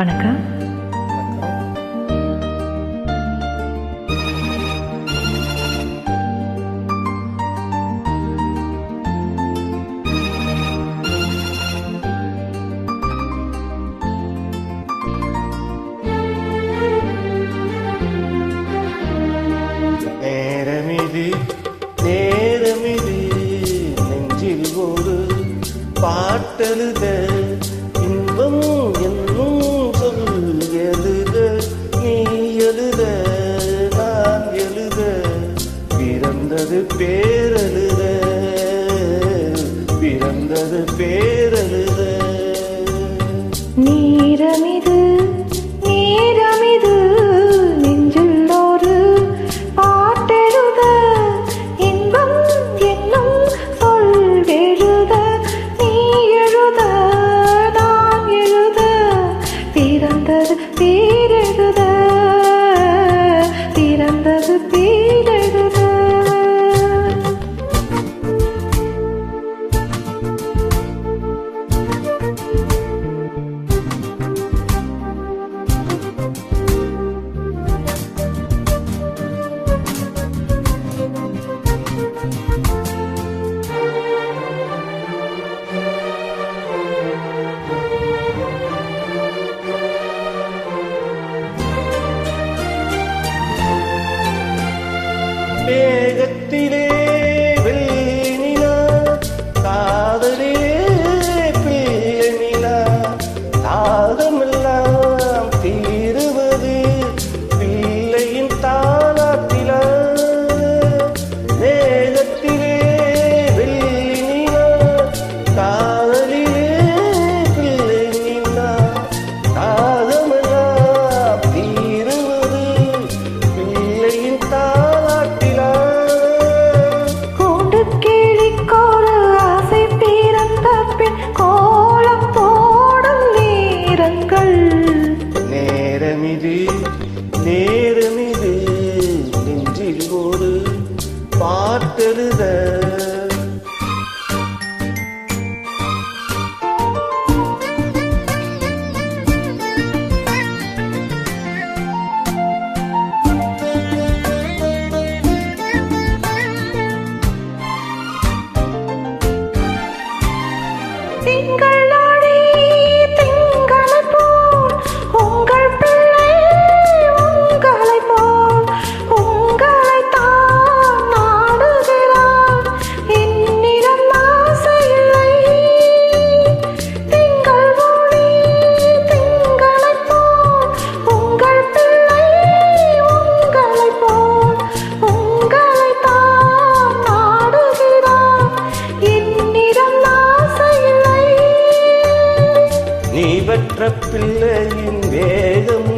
வணக்கம். நேரமிது நேரமிது நெஞ்சில் ஒரு பாட்டெழுத இன்பம் என்னும் சொல் எழுத நீ எழுத நான் எழுத பிறந்தது பேரெழுத பிறந்தது பேரெழுத நேரமிது நேரமிது நெஞ்சில் ஒரு பாட்டெழுத இன்பம் என்னும் சொல் எழுத நீ எழுத நான் எழுத பிறந்தது பேரெழுத பிறந்தது பேரெழுத. மேகத்திலே வெள்ளினிலா காதலிலே பிள்ளைநிலா தாகமெல்லாம் தீருவது பிள்ளையின் தாலாட்டிலா. மேகத்திலே வெள்ளினிலா காதலிலே பிள்ளைநிலா தாகமெல்லாம் தீருவது பிள்ளையின் தாலாட்டிலா. கிளிக்கொரு ஆசை பிறந்த பின் கோலம் போடும் நேரங்கள். நேரமிது நேரமிது நெஞ்சில் ஒரு பாட்டெழுத திங்களோடி திங்களைப் போல் உங்கள் பிள்ளை உங்களைப் போல் உங்களைத்தான் நாடுகிறார். என்னிடம் ஆசை இல்லை. திங்கள் ஒளி திங்களைப் போல் உங்கள் பிள்ளை உங்களைப் போல் உங்களைத்தான் நாடுகிறார். என்னிடம் ஆசை இல்லை. நீ பெற்ற பிள்ளையின் வேகம்